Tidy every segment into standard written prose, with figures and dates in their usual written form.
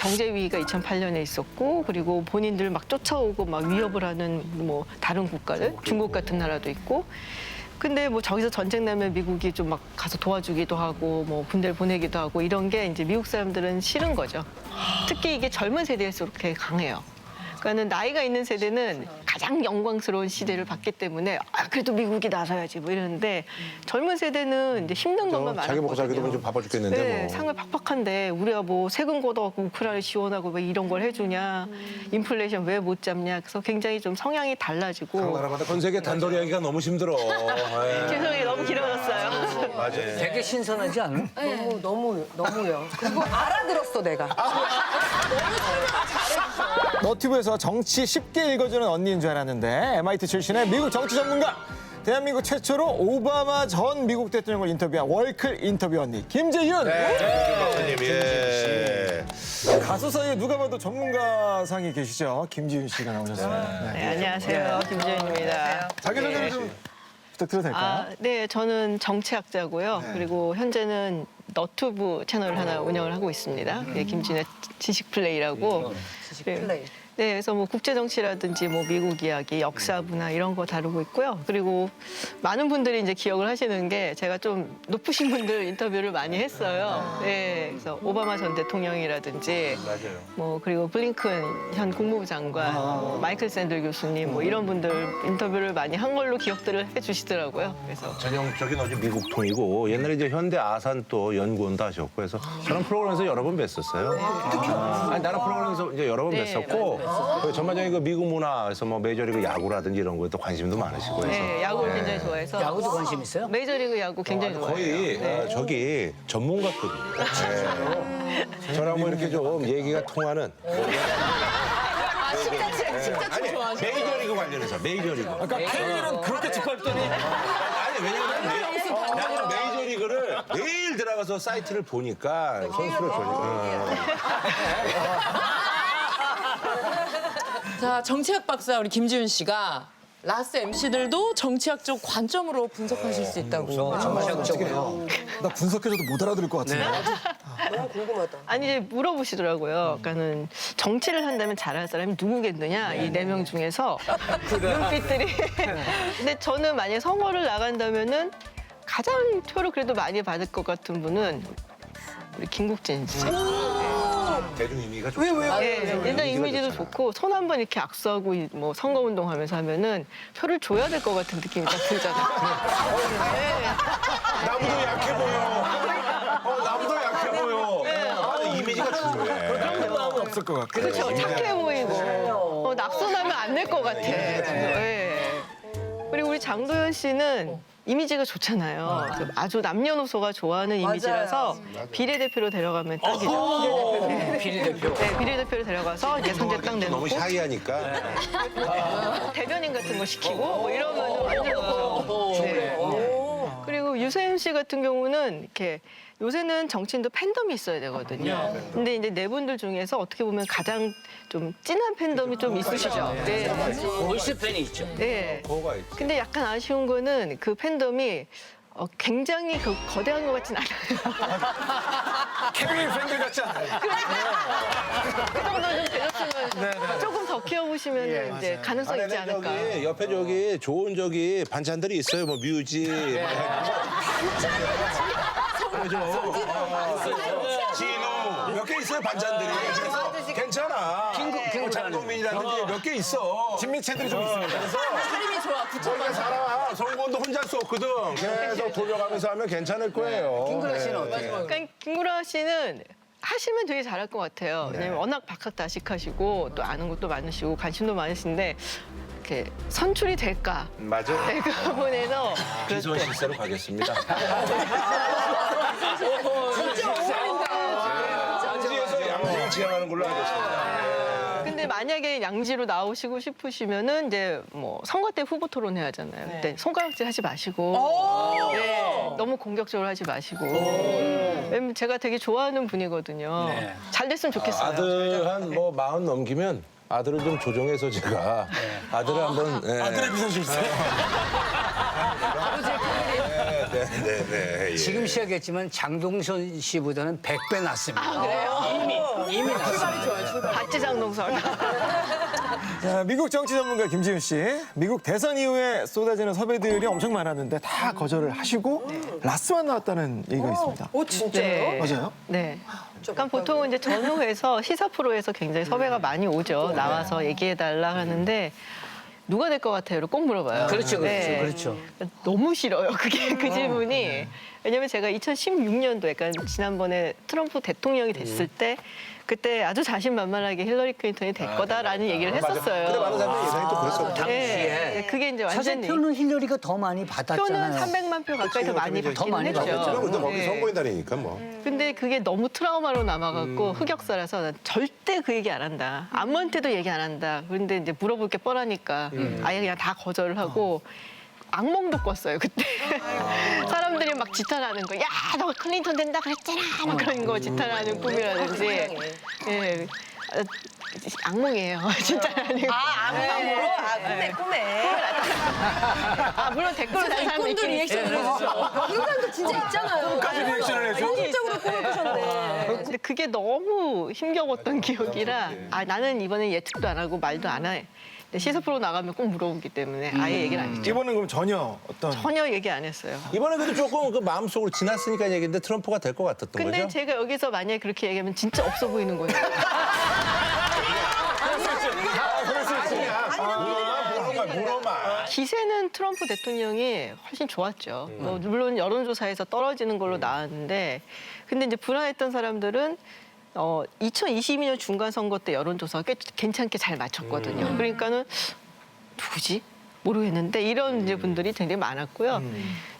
경제 위기가 2008년에 있었고 그리고 본인들 막 쫓아오고 막 위협을 하는 뭐 다른 국가들, 중국 같은 나라도 있고. 근데 뭐 저기서 전쟁 나면 미국이 좀 막 가서 도와주기도 하고 뭐 군대를 보내기도 하고 이런 게 이제 미국 사람들은 싫은 거죠. 특히 이게 젊은 세대일수록 되게 강해요. 그러니까는 나이가 있는 세대는 가장 영광스러운 시대를 봤기 때문에 아 그래도 미국이 나서야지 뭐 이러는데 젊은 세대는 이제 힘든 것만 자기 먹고 살기도 많았거든요. 좀 바빠 죽겠는데 네, 뭐. 상을 팍팍한데 우리가 뭐 세금 걷어갖고 우크라이나 지원하고 왜 이런 걸 해주냐, 인플레이션 왜 못 잡냐, 그래서 굉장히 좀 성향이 달라지고. 나라마다 전 세계 단돌이 하기가 너무 힘들어. 예. 죄송해요, 너무 길어졌어요. 맞아요. 되게 신선하지 않아? 너무요. 그리고 알아들었어, 내가. 너튜브에서 정치 쉽게 읽어주는 언니인 줄 알았는데 MIT 출신의 미국 정치 전문가, 대한민국 최초로 오바마 전 미국 대통령을 인터뷰한 월클 인터뷰 언니 김재윤. 박사님, 예. 가수 사이에 누가 봐도 전문가상이 계시죠. 김재윤 씨가 나오셨습니다. 네, 안녕하세요, 김재윤입니다. 자기소개 좀 부탁드려도 될까요? 아, 네, 저는 정치학자고요. 그리고 현재는 너튜브 채널을 하나 운영을 하고 있습니다. 네, 김진의 지식플레이라고. 플레이. 네, 그래서 뭐 국제정치라든지 뭐 미국 이야기, 역사, 문화 이런 거 다루고 있고요. 그리고 많은 분들이 이제 기억을 하시는 게 제가 좀 높으신 분들 인터뷰를 많이 했어요. 네, 그래서 오바마 전 대통령이라든지 맞아요. 뭐 그리고 블링컨 현 국무부 장관, 뭐 마이클 샌들 교수님 뭐 이런 분들 인터뷰를 많이 한 걸로 기억들을 해주시더라고요. 그래서 전형적인 어제 미국 통이고 옛날에 이제 현대 아산 또 연구원도 하셨고 그래서 저는 프로그램에서 여러 번 뵀었어요. 아니 나는 프로그램에서 이제 여러 번 네, 뵀었고 그 전반적인 그 미국 문화에서 뭐 메이저리그 야구라든지 이런 거에 또 관심도 많으시고 해서 네, 야구를 굉장히 좋아해서 야구도 관심 있어요? 메이저리그 야구 굉장히 좋아해요. 거의 저기 전문가급이에요. 네. 저랑 뭐 이렇게 좀 얘기가 통하는. 아니 메이저리그 관련해서 메이저리그. 그러니까 K리그는 그렇게 짓밟더니 아니 왜냐면 나는 메이저리그를 매일 들어가서 사이트를 보니까 선수를 보니까. 자, 정치학 박사 우리 김지윤 씨가 라스 MC들도 정치학적 관점으로 분석하실 수 있다고. 정치학적으로. 나 분석해줘도 못 알아들을 것 같은데. 너무 궁금하다. 아니 이제 물어보시더라고요. 그러니까는 정치를 한다면 잘할 사람이 누구겠느냐 이 네 명 중에서 눈빛들이. 근데 저는 만약에 선거를 나간다면은 가장 표를 그래도 많이 받을 것 같은 분은 우리 김국진 씨. 대중 의미가 좋죠. 네, 일단 이미지도 좋고 손 한 번 이렇게 악수하고 뭐 선거운동 하면서 하면은 표를 줘야 될 것 같은 느낌이 딱 들잖아요. 나보다 약해 보여. 나보다 약해 보여. 나는 이미지가 중요해. 그런 마음은 없을 것 같고. 그렇죠. 착해 보이고 낙선하면 안 될 것 같아. 네. 그리고 우리 장도연 씨는 이미지가 좋잖아요. 그 아주 남녀노소가 좋아하는 이미지라서 비례대표로 데려가면 딱이죠. 비례대표. 네, 비례대표로 데려가서 이제 선제 딱 내놓고 너무 샤이하니까. 대변인 같은 거 시키고 뭐 이러면 완전 네. 그리고 유세윤 씨 같은 경우는 이렇게 요새는 정치인도 팬덤이 있어야 되거든요. 근데 이제 네 분들 중에서 어떻게 보면 가장 좀 진한 팬덤이 좀 있으시죠. 네. 월세 팬이 있죠. 네. 뭐가 있지? 근데 약간 아쉬운 거는 그 팬덤이 굉장히 거대한 것 같진 않아요. 케빈 팬들 같지 않아요. 그 정도 좀 되셨으면 조금 더 키워보시면 이제 가능성 있지 않을까. 저기 옆에 저기 좋은 저기 반찬들이 있어요. 뭐 뮤지. 진우 몇 개 있어요 반찬들이. 그래서 괜찮아. 장동민이라든지 몇 개 있어. 진미채들이 좀 있습니다. 사람이 좋아. 저희가 살아. 선거도 혼자 쏘거든. 계속 돌려가면서 하면 괜찮을 거예요. 김구라 씨는 어때요? 그러니까 김구라 씨는 하시면 되게 잘할 것 같아요. 왜냐면 워낙 박학다식하시고 또 아는 것도 많으시고 관심도 많으신데 이렇게 선출이 될까? 맞아. 네, 그 부분에서 기선 실세로 가겠습니다. 양지에서 양지를 지향하는 걸로 하겠습니다. 근데 만약에 양지로 나오시고 싶으시면은 이제 뭐 선거 때 후보 토론 해야 하잖아요. 그때 손가락질 하지 마시고, 네, 너무 공격적으로 하지 마시고. 왜냐면 제가 되게 좋아하는 분이거든요. 잘 됐으면 좋겠어요. 아들 한 뭐 40 넘기면 아들을 좀 조정해서 제가 아들을 한번 아들의 비서실세. 네. 예. 지금 시작했지만 장동선 씨보다는 100배 낫습니다. 그래요? 이미 이미 났습니다. 바지장동설. 자, 미국 정치 전문가 김지윤 씨. 미국 대선 이후에 쏟아지는 섭외들이 엄청 많았는데 다 거절을 하시고 라스만 나왔다는 얘기가 있습니다. 오 진짜요? 네. 맞아요? 네. 그러니까 보통은 이제 전후에서 시사 프로에서 굉장히 섭외가 많이 오죠. 나와서 얘기해달라 하는데 누가 될 것 같아요를 꼭 물어봐요. 그렇죠, 네. 그렇죠. 너무 싫어요. 그게 그 질문이. 왜냐면 제가 2016년도에, 그러니까 지난번에 트럼프 대통령이 됐을 때 그때 아주 자신만만하게 힐러리 클린턴이 될 거다라는 얘기를 했었어요. 근데 많은 사람들이 예상이 또 그랬었고. 네. 그게 이제 사실 완전히 표는 힐러리가 더 많이 받았잖아요. 표는 300만 표 가까이 더 많이 더 받기는 많이 했죠. 받았죠. 근데 거기 네. 선거인단이니까 뭐. 근데 그게 너무 트라우마로 남아갖고 흑역사라서 난 절대 그 얘기 안 한다. 아무한테도 얘기 안 한다. 그런데 이제 물어볼 게 뻔하니까 아예 그냥 다 거절을 하고 악몽도 꿨어요 그때. 사람들이 막 지탄하는 거. 야, 너 클린턴 된다 그랬잖아. 막 그런 거 지탄하는 꿈이라든지. 예. 악몽이에요. 진짜 아니고. 악몽으로? 꿈에. 아, 물론 댓글로 다는 사람도 있긴 리액션을 있어요. 해주죠. 이런 사람도 진짜 있잖아요. 꿈까지 리액션을 해줘? 현실적으로 꿈을 꾸셨네. 근데 그게 너무 힘겨웠던 기억이라 나는 이번에 예측도 안 하고 말도 안 해. 근데 시사 프로 나가면 꼭 물어보기 때문에 아예 얘기를 안 했죠. 이번엔 그럼 전혀 어떤 전혀 얘기 안 했어요. 이번에 그래도 조금 그 마음속으로 지났으니까 얘기인데 트럼프가 될 것 같았던 근데 거죠? 제가 여기서 만약에 그렇게 얘기하면 진짜 없어 보이는 거예요. 물어봐. 기세는 트럼프 대통령이 훨씬 좋았죠. 물론 여론조사에서 떨어지는 걸로 나왔는데, 근데 이제 불안했던 사람들은 2022년 중간 선거 때 여론조사가 꽤 괜찮게 잘 맞췄거든요. 그러니까는 누구지? 모르겠는데 이런 이제 분들이 굉장히 많았고요.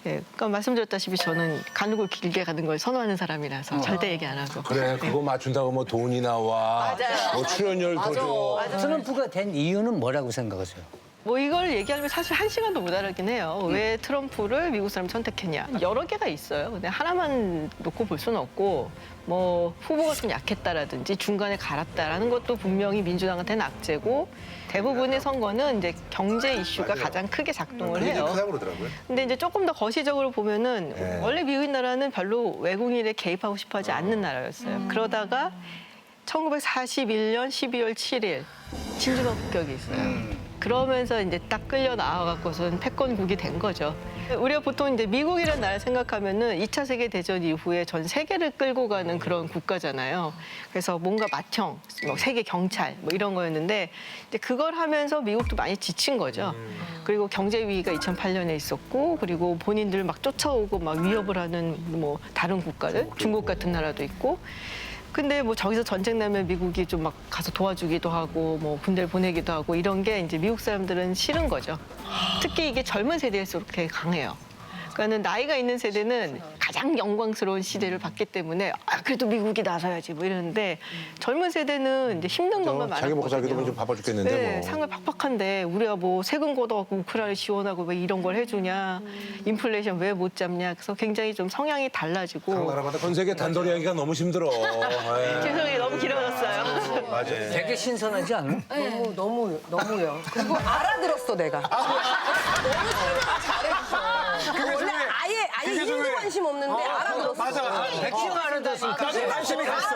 예, 그러니까 말씀드렸다시피 저는 가는 길게 가는 걸 선호하는 사람이라서 절대 얘기 안 하고. 그래, 그거 맞춘다고 뭐 돈이 나와. 뭐 출연료를 더 줘. 트럼프가 된 이유는 뭐라고 생각하세요? 뭐 이걸 얘기하면 사실 한 시간도 못 알아긴 해요. 왜 트럼프를 미국 사람이 선택했냐. 여러 개가 있어요. 근데 하나만 놓고 볼 수는 없고 뭐 후보가 좀 약했다라든지 중간에 갈았다라는 것도 분명히 민주당한테는 악재고 대부분의 선거는 이제 경제 이슈가 가장 크게 작동을 해요. 크다고 그러더라고요. 근데 이제 조금 더 거시적으로 보면은 네. 원래 미국 나라는 별로 외국인에 개입하고 싶어하지 않는 나라였어요. 그러다가 1941년 12월 7일 진주만 폭격이 있어요. 그러면서 이제 딱 끌려 나와갖고선 패권국이 된 거죠. 우리가 보통 이제 미국이라는 나라를 생각하면은 2차 세계대전 이후에 전 세계를 끌고 가는 그런 국가잖아요. 그래서 뭔가 맏형, 뭐 세계 경찰 뭐 이런 거였는데 이제 그걸 하면서 미국도 많이 지친 거죠. 그리고 경제 위기가 2008년에 있었고 그리고 본인들 막 쫓아오고 막 위협을 하는 뭐 다른 국가들, 중국 같은 나라도 있고. 근데 뭐 저기서 전쟁 나면 미국이 좀 막 가서 도와주기도 하고 뭐 군대를 보내기도 하고 이런 게 이제 미국 사람들은 싫은 거죠. 특히 이게 젊은 세대일수록 되게 강해요. 그러니까는 나이가 있는 세대는 가장 영광스러운 시대를 봤기 때문에 그래도 미국이 나서야지 뭐 이러는데 젊은 세대는 이제 힘든 것만 많았거든요. 자기 먹고 살기도 좀 바빠 죽겠는데 네, 뭐. 상을 팍팍한데 우리가 뭐 세금 걷어갖고 우크라이나 지원하고 왜 이런 걸 해주냐, 인플레이션 왜 못 잡냐. 그래서 굉장히 좀 성향이 달라지고. 나라마다 전 세계 단돌이 하기가 너무 힘들어. 예. 죄송해요, 너무 길어졌어요. 맞아요. 되게 신선하지 않아요? 너무요. 그리고 알아들었어 내가. 원래 아예 일도 관심 없는데 알아들었어. 맞아. 백신을 알아들었으니까. 나도 관심이 갔어.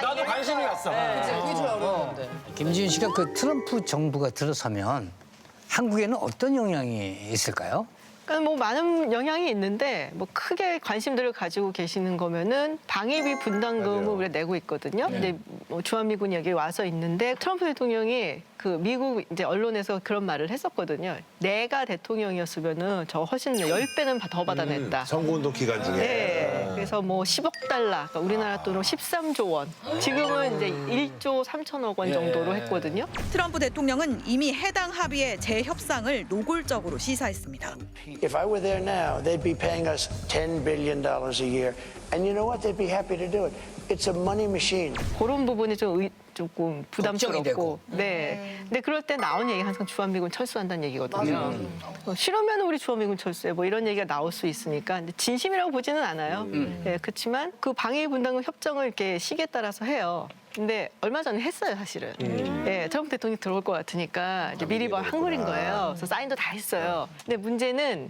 나도 관심이 갔어. 김지윤 씨가 그 트럼프 정부가 들어서면 한국에는 어떤 영향이 있을까요? 그러니까 뭐 많은 영향이 있는데 뭐 크게 관심들을 가지고 계시는 거면은 방위비 분담금을 우리가 내고 있거든요. 근데 뭐 주한미군이 여기 와서 있는데 트럼프 대통령이 그 미국 이제 언론에서 그런 말을 했었거든요. 내가 대통령이었으면은 저 훨씬 10배는 더 받아냈다. 선거운동 기간 중에. 네, 그래서 뭐 10억 달러, 그러니까 우리나라 돈으로 13조 원. 지금은 이제 1조 3천억 원 정도로 했거든요. 트럼프 대통령은 이미 해당 합의의 재협상을 노골적으로 시사했습니다. If I were there now, they'd be paying us $10 billion a year. And you know what? They'd be happy to do it. It's a money machine. 그런 부분이 조금 걱정이 부담스럽고. 되고. 네. 근데 그럴 때 나온 얘기 항상 주한미군 철수한다는 얘기거든요. 싫으면 우리 주한미군 철수해. 뭐 이런 얘기가 나올 수 있으니까. 근데 진심이라고 보지는 않아요. 네, 그렇지만 그 방위 분담금 협정을 이렇게 시기에 따라서 해요. 근데 얼마 전에 했어요, 사실은. 예, 트럼프 대통령이 들어올 것 같으니까 이제 미리 뭐 한글인 거예요. 그래서 사인도 다 했어요. 근데 문제는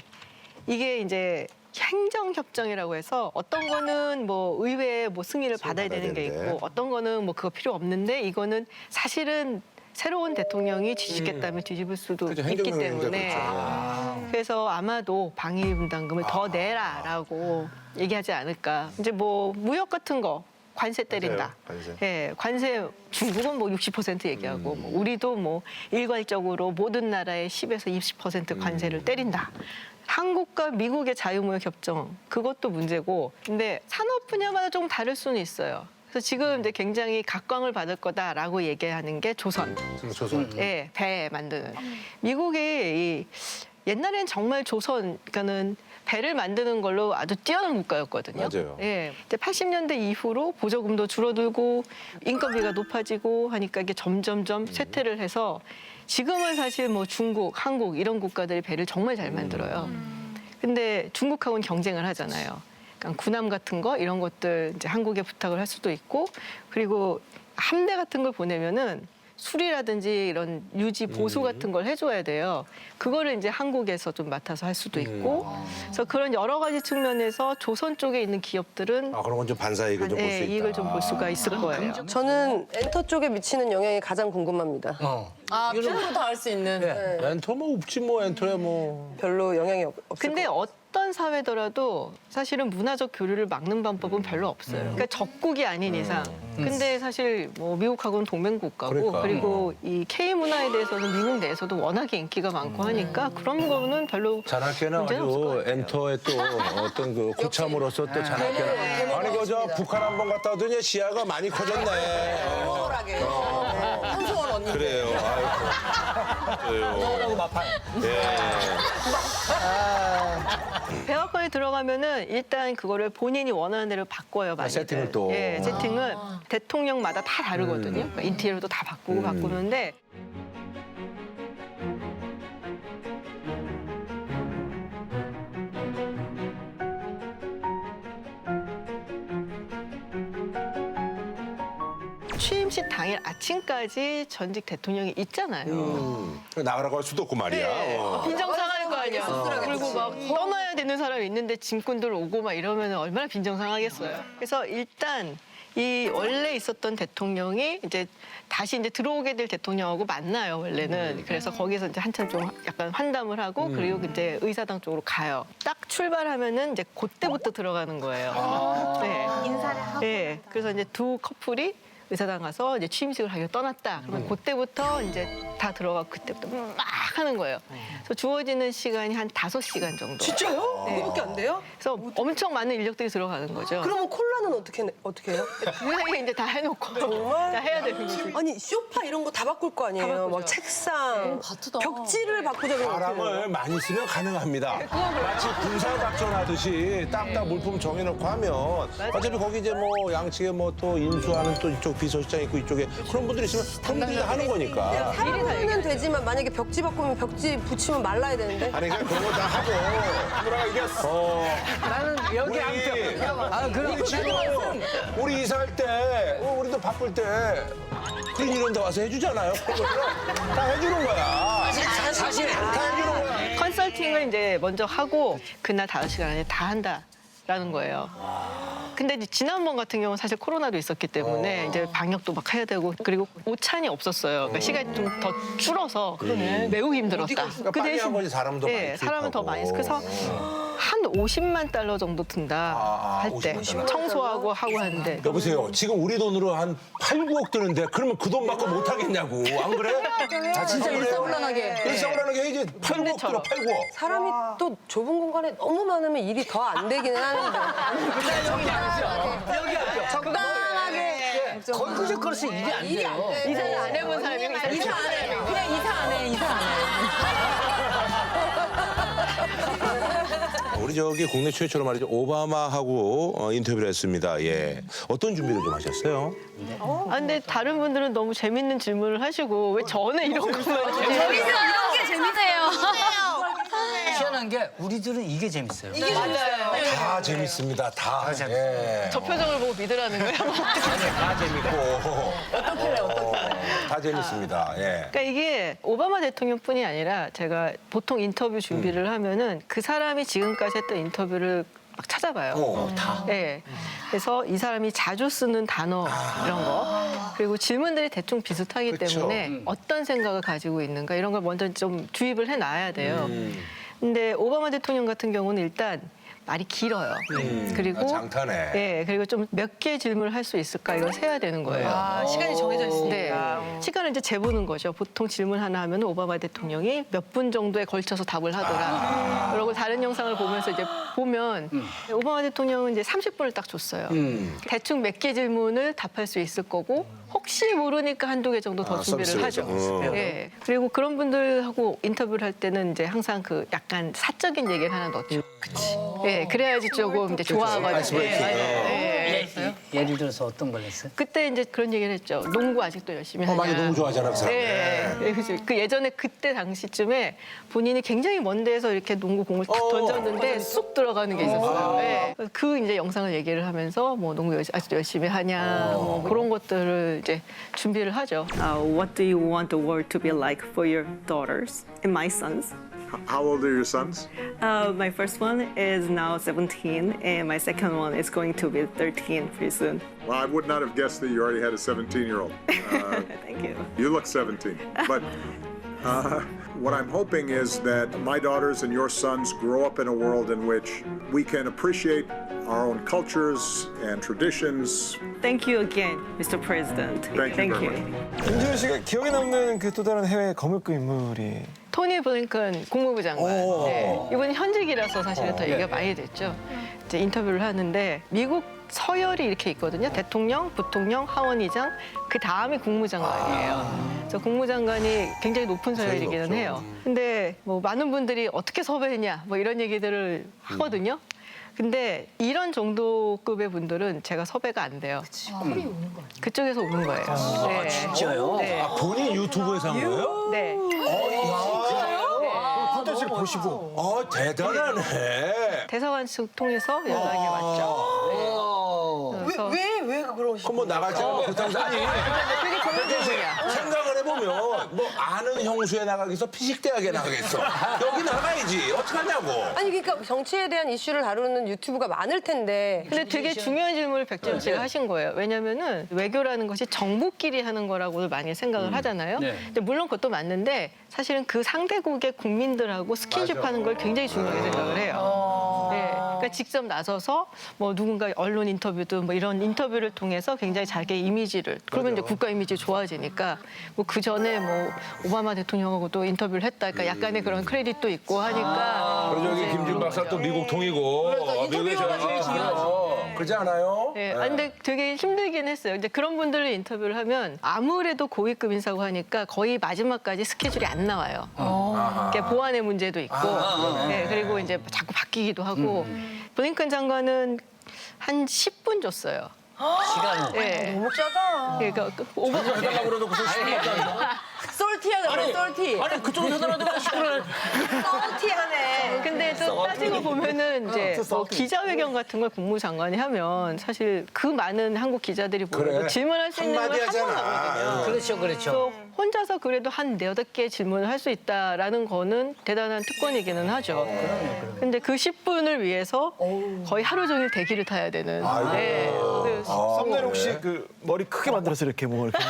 이게 이제 행정협정이라고 해서 어떤 거는 뭐 의회의 뭐 승인을 받아야 되는 게 되는데. 있고 어떤 거는 뭐 그거 필요 없는데 이거는 사실은 새로운 대통령이 뒤집겠다면 뒤집을 수도 그렇죠. 있기 행정명령인데 때문에 그렇죠. 그래서 아마도 방위 분담금을 더 내라라고 얘기하지 않을까. 이제 뭐 무역 같은 거 관세 때린다. 맞아요, 관세. 예, 관세 중국은 뭐 60% 얘기하고 뭐 우리도 뭐 일괄적으로 모든 나라에 10에서 20% 관세를 때린다. 한국과 미국의 자유무역 협정 그것도 문제고 근데 산업 분야마다 조금 다를 수는 있어요. 그래서 지금 이제 굉장히 각광을 받을 거다라고 얘기하는 게 조선. 조선. 예, 배 만드는. 미국이 이 옛날엔 정말 조선, 그러니까는 배를 만드는 걸로 아주 뛰어난 국가였거든요. 맞아요. 예, 이제 80년대 이후로 보조금도 줄어들고 인건비가 높아지고 하니까 이게 점점점 쇠퇴를 해서 지금은 사실 뭐 중국, 한국 이런 국가들이 배를 정말 잘 만들어요. 근데 중국하고는 경쟁을 하잖아요. 그러니까 군함 같은 거 이런 것들 이제 한국에 부탁을 할 수도 있고 그리고 함대 같은 걸 보내면은 수리라든지 이런 유지 보수 같은 걸 해줘야 돼요. 그거를 이제 한국에서 좀 맡아서 할 수도 있고 그래서 그런 여러 가지 측면에서 조선 쪽에 있는 기업들은 아 그런 건 좀 반사이익을 좀 볼 수 예, 있다. 이익을 좀 볼 수가 있을 거예요. 저는 엔터 쪽에 미치는 영향이 가장 궁금합니다. 아, 필요로 다 할 수 있는. 엔터 뭐 없지 뭐 엔터야 뭐. 별로 영향이 없을 근데 것 어떤 사회더라도 사실은 문화적 교류를 막는 방법은 별로 없어요. 그러니까 적국이 아닌 이상. 근데 사실 뭐 미국하고는 동맹국가고 그러니까. 그리고 이 K 문화에 대해서는 미국 내에서도 워낙에 인기가 많고 하니까 그런 거는 별로 잔학계는 문제는 없을 것 아주 같아요. 엔터의 또 어떤 그 고참으로서 또 잔학계는 아니 그저 북한 한 번 갔다 오더니 시야가 많이 커졌네. 홀하게. 한송원 언니. 그래요. 아이고. 그래요. 백악관에 들어가면은 일단 그거를 본인이 원하는 대로 바꿔요. 많이들. 세팅을 또. 예, 세팅은 대통령마다 다 다르거든요. 그러니까 인테리어도 다 바꾸고 바꾸는데 취임식 당일 아침까지 전직 대통령이 있잖아요. 나가라고 할 수도 없고 말이야. 네. 어. 빈정상할 거 아니야. 그리고 막 떠나야 되는 사람이 있는데 짐꾼들 오고 막 이러면 얼마나 빈정상하겠어요. 그래서 일단 이 원래 있었던 대통령이 이제 다시 이제 들어오게 될 대통령하고 만나요, 원래는. 그래서 거기서 이제 한참 좀 약간 환담을 하고 그리고 이제 의사당 쪽으로 가요. 딱 출발하면은 이제 그때부터 들어가는 거예요. 네. 인사를 하고. 네. 그래서 이제 두 커플이 의사당 가서 이제 취임식을 하기로 떠났다. 그러면 그때부터 이제 다 들어가고 그때부터 막 하는 거예요. 그래서 주어지는 시간이 한 5시간 정도. 진짜요? 네. 그거밖에 안 돼요? 그래서 엄청 많은 인력들이 들어가는 거죠. 그러면 콜라는 어떻게 해요? 그 사이에 이제 다 해놓고 다 해야 되는 거지. 아니 소파 이런 거 다 바꿀 거 아니에요? 바꾸죠. 막 책상, 바쁘다. 벽지를 바꾸자 그러면 어떻게 해요? 바람을 많이 쓰면 가능합니다. 마치 군사작전하듯이 딱딱 물품 정해놓고 하면 어차피 거기 이제 뭐 양측에 뭐 또 인수하는 또 이쪽 비서실장 있고 이쪽에 그런 분들이 있으면 그런 분들이 다 하는 거니까. 사람은 되지만 만약에 벽지 바꾸면 벽지 붙이면 말라야 되는데. 아니 그냥 그런 거 다 하고 누나가 이겼어. 나는 여기 안 우리 아, 그럼 우리 지금 우리 이사할 때 우리도 바쁠 때 그런 이런 데 와서 해주잖아요. 그런 것들은 다 해주는 거야. 사실 다 해주는 거야. 컨설팅을 이제 먼저 하고 그날 5시간 안에 다 한다라는 거예요. 근데 이제 지난번 같은 경우는 사실 코로나도 있었기 때문에 이제 방역도 막 해야 되고 그리고 오찬이 없었어요. 그러니까 시간이 좀 더 줄어서 매우 힘들었다. 그러니까 빨리 한 거지 사람도 많이 네, 사람은 더 많이 투입하고. 그래서 한 50만 달러 정도 든다 할 때 50만 청소하고 하고 하는데 여보세요. 지금 우리 돈으로 한 8, 9억 드는데 그러면 그 돈 받고 못 하겠냐고. 안 그래? 아, 진짜 일사불란하게. 일사불란하게 해야지 8, 9억 들어 8, 9억. 사람이 또 좁은 공간에 너무 많으면 일이 더 안 되기는 하는데. 적당하게 건구적 거려서 일이 안 돼요. 이사를 안 해본 사람이 이사 안 해. 그냥 이사 안 해. 이사 안 해. 우리 저기 국내 최초로 말이죠. 오바마하고 인터뷰를 했습니다. 예. 어떤 준비를 좀 하셨어요? 아 근데 다른 분들은 너무 재밌는 질문을 하시고 왜 저는 이런 것만 이런 게 재밌어요. 희한한 게 우리들은 이게 재밌어요. 다 재밌습니다. 다. 예. 저 표정을 보고 믿으라는 거예요. 다 재밌고. 어떻게 해, 어떻게 해. 다 재밌습니다. 예. 그러니까 이게 오바마 대통령뿐이 아니라 제가 보통 인터뷰 준비를 하면은 그 사람이 지금까지 했던 인터뷰를 막 찾아봐요. 다. 네. 그래서 이 사람이 자주 쓰는 단어 이런 거 그리고 질문들이 대충 비슷하기 그쵸. 때문에 어떤 생각을 가지고 있는가 이런 걸 먼저 좀 주입을 해놔야 돼요. 근데 오바마 대통령 같은 경우는 일단 말이 길어요. 그리고 장타네. 네, 그리고 좀 몇 개 질문을 할 수 있을까 이걸 세야 되는 거예요. 아, 시간이 정해져 있으니까. 네. 시간을 이제 재보는 거죠. 보통 질문 하나 하면 오바마 대통령이 몇 분 정도에 걸쳐서 답을 하더라. 그리고 다른 영상을 보면서 이제 보면 오바마 대통령은 이제 30분을 딱 줬어요. 대충 몇 개 질문을 답할 수 있을 거고 혹시 모르니까 한두 개 정도 더 준비를 서비스를 하죠. 해줘. 네. 그리고 그런 분들하고 인터뷰를 할 때는 이제 항상 그 약간 사적인 얘기를 하나 넣죠. 그치. 네, 그래야지 조금 이제 좋아하거든요. 아이스 브레이킹. 네, 맞아요. 네. 예를 들어서 어떤 걸 했어요? 그때 이제 그런 얘기를 했죠. 농구 아직도 열심히 하냐. 많이 너무 좋아하잖아, 그 사람. 네. 그래서 그 예전에 그때 당시쯤에 본인이 굉장히 먼 데에서 이렇게 농구 공을 탁 던졌는데 쑥 들어가는 게 있었어요. 네. 그 이제 영상을 얘기를 하면서 뭐 농구 아직도 열심히 하냐 뭐 그런 것들을 이제 준비를 하죠. What do you want the world to be like for your daughters and my sons? How old are your sons? My first one is now 17, and my second one is going to be 13 pretty soon. Well, I would not have guessed that you already had a 17-year-old. Thank you. You look 17. But what I'm hoping is that my daughters and your sons grow up in a world in which we can appreciate our own cultures and traditions. Thank you again, Mr. President. Thank you very much. 김지훈 씨가 기억에 남는 그 또 다른 해외 거물급 인물이 토니 블링컨 국무부 장관. 네. 이분이 현직이라서 사실은 더 얘기가 많이 됐죠. 이제 인터뷰를 하는데 미국 서열이 이렇게 있거든요. 대통령, 부통령, 하원의장, 그 다음이 국무장관이에요. 그래서 국무장관이 굉장히 높은 서열이기는 해요. 근데 뭐 많은 분들이 어떻게 섭외했냐 뭐 이런 얘기들을 하거든요. 근데 이런 정도급의 분들은 제가 섭외가 안 돼요. 그쪽에서 오는 거예요. 네. 진짜요? 네. 아, 본인 유튜브에서 한 거예요? 네. 콘텐츠를 보시고 대단하네. 대사관 측 통해서 연락이 왔죠. 그래서 왜 그러시죠? 한번 나가자. 그렇다면서 아니. 그게 정상이야. 생각을 해보면 뭐 아는 형수에 나가겠어? 피식대학에 나가겠어? 여기 나가야지. 어떡하냐고. 아니 그러니까 정치에 대한 이슈를 다루는 유튜브가 많을 텐데. 근데 되게 중요한 질문을 백지영 씨가 하신 거예요. 왜냐면은 외교라는 것이 정부끼리 하는 거라고 많이 생각을 하잖아요. 근데 물론 그것도 맞는데 사실은 그 상대국의 국민들하고 스킨십하는 걸 굉장히 중요하게 생각을 해요. 네. 그러니까 직접 나서서 뭐 누군가 언론 인터뷰도 뭐 이런 인터뷰를 통해서 굉장히 자기 이미지를 그러면 이제 국가 이미지 좋아지니까 뭐 그 전에 뭐 오바마 대통령하고도 인터뷰를 했다. 그러니까 약간의 그런 크레딧도 있고 하니까. 그리고 저기 김준 박사 또 미국 통이고. 인터뷰가 제일 중요하죠. 그렇지 않아요? 네. 아니, 근데 되게 힘들긴 했어요. 근데 그런 분들을 인터뷰를 하면 아무래도 고위급 인사고 하니까 거의 마지막까지 스케줄이 안 나와요. 그러니까 보안의 문제도 있고, 네, 그리고 이제 자꾸 바뀌기도 하고. 블링컨 장관은 한 10분 줬어요. 시간을. 네. 너무 짜다. 그러니까 오바마 해달라고 그래도 무슨 썰티하다, 썰티. 아니 그쪽에서 들어도 시끄러워. 썰티하네. 근데 또 따지고 보면은 이제 뭐 기자회견 같은 걸 국무장관이 하면 사실 그 많은 한국 기자들이 모여도 그래. 질문할 수 있는 건 한마디 한 번 하잖아. 나거든요. 그렇죠, 그렇죠. 그래서 혼자서 그래도 한 4-5개 질문을 할 수 있다라는 거는 대단한 특권이기는 하죠. 근데 그 10분을 위해서 거의 하루 종일 대기를 타야 되는. 네. 그래서 썸네일 혹시 그 머리 크게 만들어서 이렇게 뭐 이렇게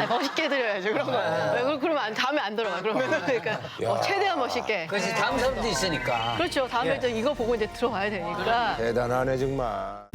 멋있게 해드려야죠. 그런 거. 그러면 다음에 안 들어가. 그러면 그러니까 최대한 멋있게. 그렇지 다음 사람도 있으니까. 그렇죠. 다음에 이제 이거 보고 이제 들어가야 되니까. 대단하네 정말.